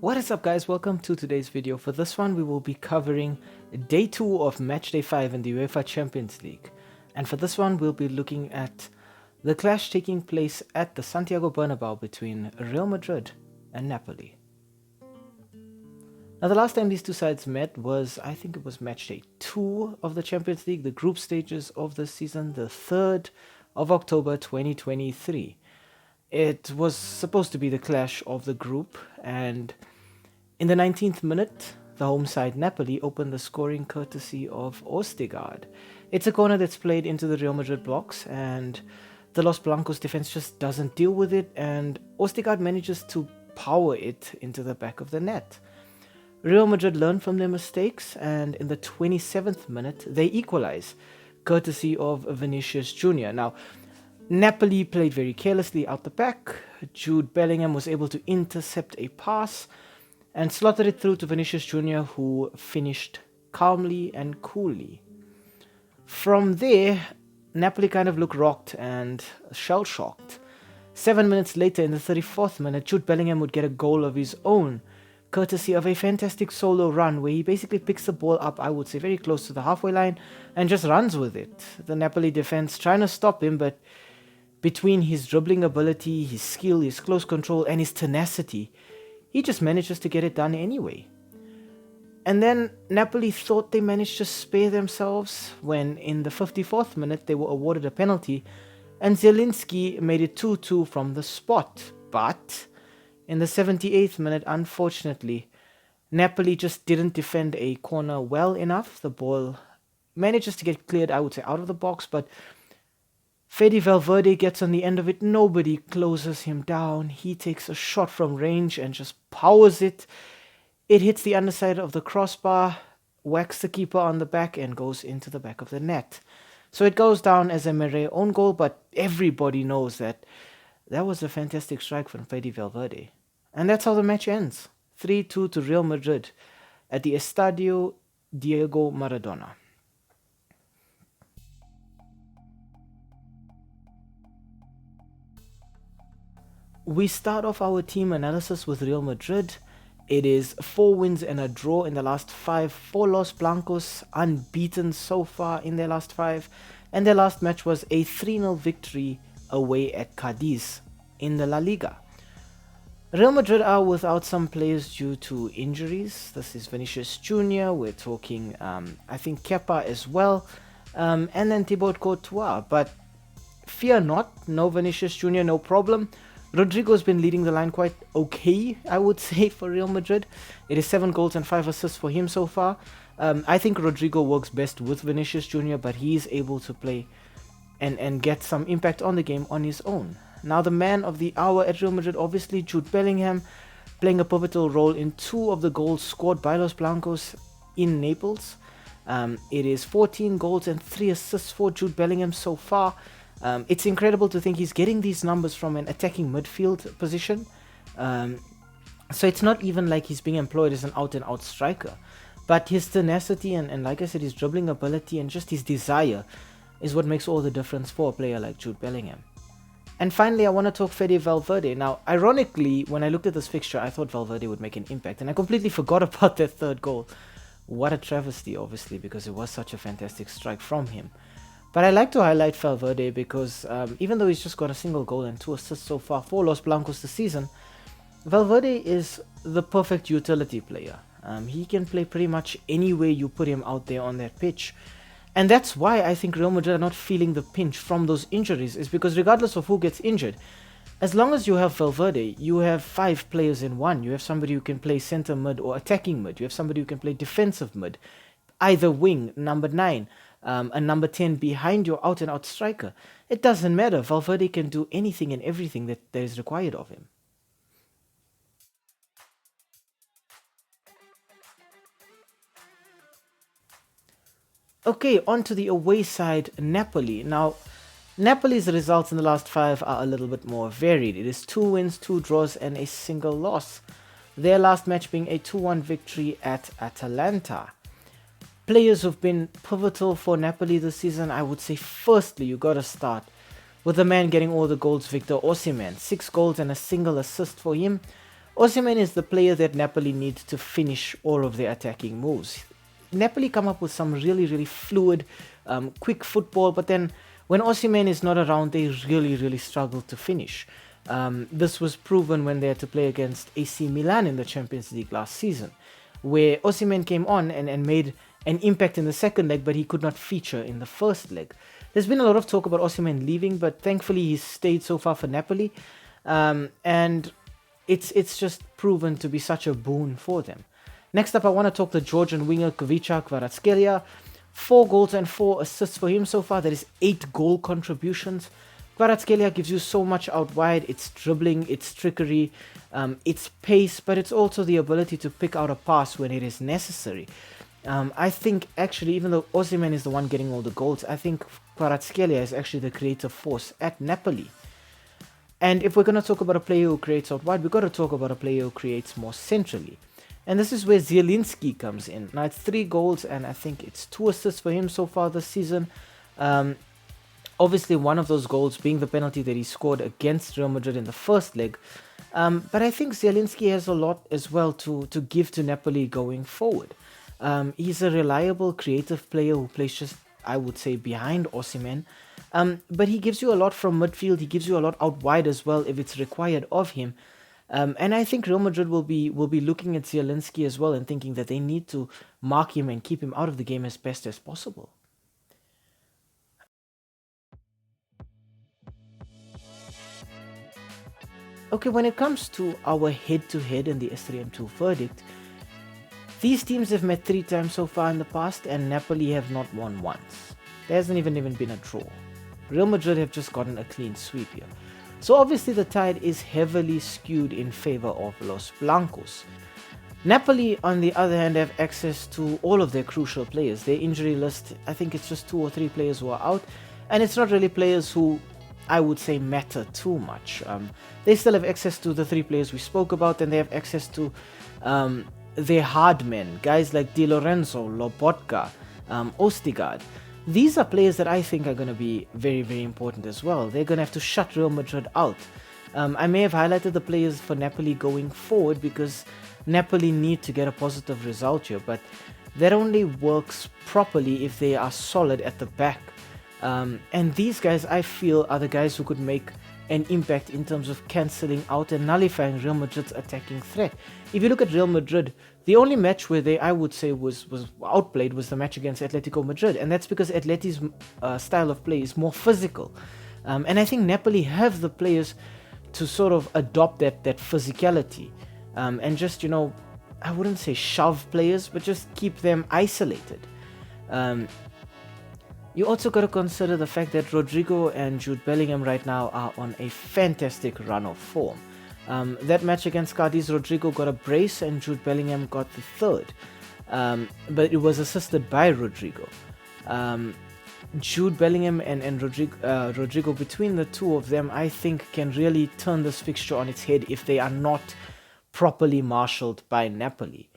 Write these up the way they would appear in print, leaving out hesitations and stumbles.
What is up, guys? Welcome to today's video. For this one we will be covering day 2 of match day 5 in the UEFA Champions League, and for this one we'll be looking at the clash taking place at the Santiago Bernabeu between Real Madrid and Napoli. Now, the last time these two sides met was, I think it was match day 2 of the Champions League, the group stages of the season, the 3rd of October 2023. It was supposed to be the clash of the group, and in the 19th minute, the home side Napoli opened the scoring courtesy of Østigård. It's a corner that's played into the Real Madrid box, and the Los Blancos defense just doesn't deal with it, and Østigård manages to power it into the back of the net. Real Madrid learn from their mistakes, and in the 27th minute, they equalize, courtesy of Vinicius Jr. Now, Napoli played very carelessly out the back. Jude Bellingham was able to intercept a pass and slotted it through to Vinicius Jr., who finished calmly and coolly. From there, Napoli kind of looked rocked and shell-shocked. 7 minutes later, in the 34th minute, Jude Bellingham would get a goal of his own, courtesy of a fantastic solo run where he basically picks the ball up, I would say, very close to the halfway line and just runs with it. The Napoli defense trying to stop him, but between his dribbling ability, his skill, his close control, and his tenacity, he just manages to get it done anyway. And then Napoli thought they managed to spare themselves when in the 54th minute they were awarded a penalty and Zielinski made it 2-2 from the spot. But in the 78th minute, unfortunately, Napoli just didn't defend a corner well enough. The ball manages to get cleared, I would say, out of the box, but Fede Valverde gets on the end of it. Nobody closes him down. He takes a shot from range and just powers it. It hits the underside of the crossbar, whacks the keeper on the back, and goes into the back of the net. So it goes down as a Meret own goal, but everybody knows that that was a fantastic strike from Fede Valverde. And that's how the match ends. 3-2 to Real Madrid at the Estadio Diego Maradona. We start off our team analysis with Real Madrid. It is 4 wins and a draw in the last 5 for Los Blancos, unbeaten so far in their last 5, and their last match was a 3-0 victory away at Cadiz in the La Liga. Real Madrid are without some players due to injuries. This is Vinicius Jr., we're talking I think Kepa as well, and then Thibaut Courtois, but fear not, no Vinicius Jr., no problem. Rodrigo's been leading the line quite okay, I would say, for Real Madrid. It is 7 goals and 5 assists for him so far. I think Rodrigo works best with Vinicius Jr., but he's able to play and get some impact on the game on his own. Now, the man of the hour at Real Madrid, obviously Jude Bellingham, playing a pivotal role in 2 of the goals scored by Los Blancos in Naples. It is 14 goals and 3 assists for Jude Bellingham so far. It's incredible to think he's getting these numbers from an attacking midfield position. So it's not even like he's being employed as an out-and-out striker. But his tenacity and like I said, his dribbling ability and just his desire is what makes all the difference for a player like Jude Bellingham. And finally, I want to talk Fede Valverde. Now, ironically, when I looked at this fixture, I thought Valverde would make an impact, and I completely forgot about that 3rd goal. What a travesty, obviously, because it was such a fantastic strike from him. But I like to highlight Valverde because even though he's just got a single goal and 2 assists so far for Los Blancos this season, Valverde is the perfect utility player. He can play pretty much any way you put him out there on that pitch. And that's why I think Real Madrid are not feeling the pinch from those injuries, is because regardless of who gets injured, as long as you have Valverde, you have 5 players in one. You have somebody who can play center mid or attacking mid. You have somebody who can play defensive mid, either wing, number 9, a number 10 behind your out-and-out striker. It doesn't matter. Valverde can do anything and everything that is required of him. Okay, on to the away side, Napoli. Now, Napoli's results in the last 5 are a little bit more varied. It is 2 wins, 2 draws, and a single loss. Their last match being a 2-1 victory at Atalanta. Players who've been pivotal for Napoli this season, I would say firstly, you gotta start with the man getting all the goals, Victor Osimhen. 6 goals and a single assist for him. Osimhen is the player that Napoli needs to finish all of their attacking moves. Napoli come up with some really, really fluid, quick football, but then when Osimhen is not around, they really, really struggle to finish. This was proven when they had to play against AC Milan in the Champions League last season, where Osimhen came on and made an impact in the second leg, but he could not feature in the first leg. There's been a lot of talk about Osimhen leaving, but thankfully he's stayed so far for Napoli, and it's just proven to be such a boon for them. Next up, I want to talk the Georgian winger Kvicha Kvaratskhelia. 4 goals and 4 assists for him so far. That is 8 goal contributions. Kvaratskhelia gives you so much out wide. It's dribbling, it's trickery, it's pace, but it's also the ability to pick out a pass when it is necessary. I think actually, even though Osimhen is the one getting all the goals, I think Kvaratskhelia is actually the creative force at Napoli. And if we're going to talk about a player who creates out wide, we've got to talk about a player who creates more centrally. And this is where Zielinski comes in. Now, it's 3 goals and I think it's 2 assists for him so far this season. Obviously, one of those goals being the penalty that he scored against Real Madrid in the first leg. But I think Zielinski has a lot as well to give to Napoli going forward. He's a reliable, creative player who plays just, I would say, behind Osimhen. But he gives you a lot from midfield. He gives you a lot out wide as well if it's required of him. And I think Real Madrid will be looking at Zielinski as well and thinking that they need to mark him and keep him out of the game as best as possible. Okay, when it comes to our head-to-head in the S3M2 Verdict, these teams have met 3 times so far in the past and Napoli have not won once. There hasn't even been a draw. Real Madrid have just gotten a clean sweep here. So obviously the tide is heavily skewed in favor of Los Blancos. Napoli, on the other hand, have access to all of their crucial players. Their injury list, I think it's just 2 or 3 players who are out, and it's not really players who I would say matter too much. They still have access to the 3 players we spoke about, and they have access to their hard men, guys like Di Lorenzo, Lobotka, Ostigard. These are players that I think are going to be very, very important as well. They're going to have to shut Real Madrid out. I may have highlighted the players for Napoli going forward because Napoli need to get a positive result here, but that only works properly if they are solid at the back. And these guys, I feel, are the guys who could make an impact in terms of cancelling out and nullifying Real Madrid's attacking threat. If you look at Real Madrid, the only match where they, I would say, was outplayed was the match against Atletico Madrid, and that's because Atleti's style of play is more physical. And I think Napoli have the players to sort of adopt that physicality and just, I wouldn't say shove players, but just keep them isolated. You also got to consider the fact that Rodrigo and Jude Bellingham right now are on a fantastic run of form. That match against Cadiz, Rodrigo got a brace and Jude Bellingham got the third. But it was assisted by Rodrigo. Jude Bellingham and Rodrigo, between the two of them, I think can really turn this fixture on its head if they are not properly marshaled by Napoli.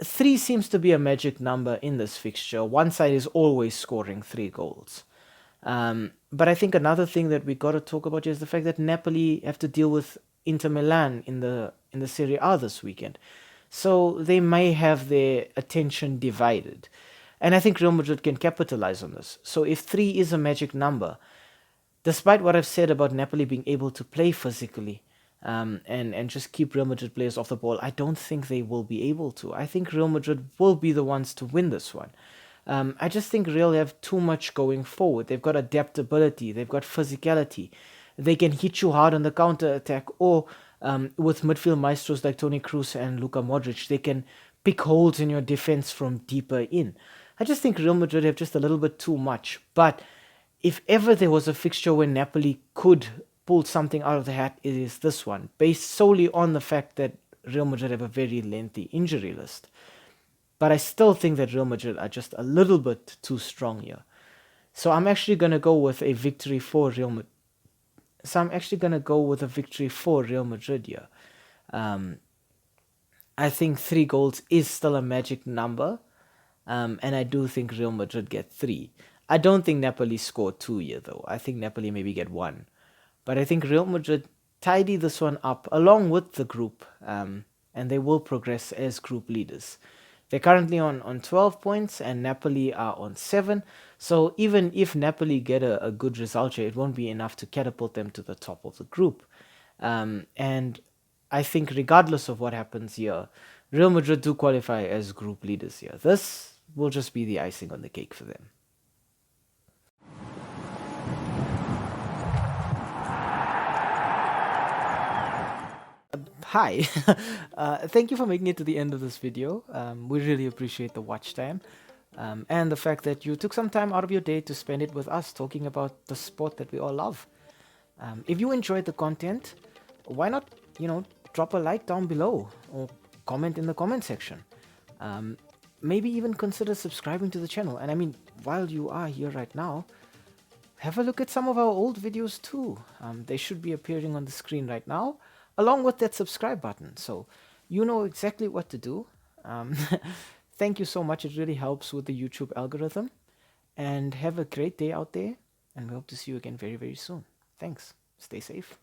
3 seems to be a magic number in this fixture. One side is always scoring 3 goals. But I think another thing that we got to talk about is the fact that Napoli have to deal with Inter Milan in the Serie A this weekend. So they may have their attention divided. And I think Real Madrid can capitalize on this. So if 3 is a magic number, despite what I've said about Napoli being able to play physically, and just keep Real Madrid players off the ball, I don't think they will be able to. I think Real Madrid will be the ones to win this one. I just think Real have too much going forward. They've got adaptability, they've got physicality. They can hit you hard on the counter attack, or with midfield maestros like Toni Kroos and Luka Modric, they can pick holes in your defense from deeper in. I just think Real Madrid have just a little bit too much. But if ever there was a fixture where Napoli could pull something out of the hat, it is this one, based solely on the fact that Real Madrid have a very lengthy injury list. But I still think that Real Madrid are just a little bit too strong here. So I'm actually going to go with a victory for Real Madrid. Here. I think 3 goals is still a magic number. And I do think Real Madrid get 3. I don't think Napoli score 2 here, though. I think Napoli maybe get 1. But I think Real Madrid tidy this one up along with the group, and they will progress as group leaders. They're currently on 12 points, and Napoli are on 7. So even if Napoli get a good result here, it won't be enough to catapult them to the top of the group. And I think regardless of what happens here, Real Madrid do qualify as group leaders here. This will just be the icing on the cake for them. Hi, thank you for making it to the end of this video. We really appreciate the watch time, and the fact that you took some time out of your day to spend it with us talking about the sport that we all love. If you enjoyed the content, why not, drop a like down below or comment in the comment section. Maybe even consider subscribing to the channel. And I mean, while you are here right now, have a look at some of our old videos too. They should be appearing on the screen right now, along with that subscribe button. So you know exactly what to do. Thank you so much. It really helps with the YouTube algorithm. And have a great day out there. And we hope to see you again very, very soon. Thanks. Stay safe.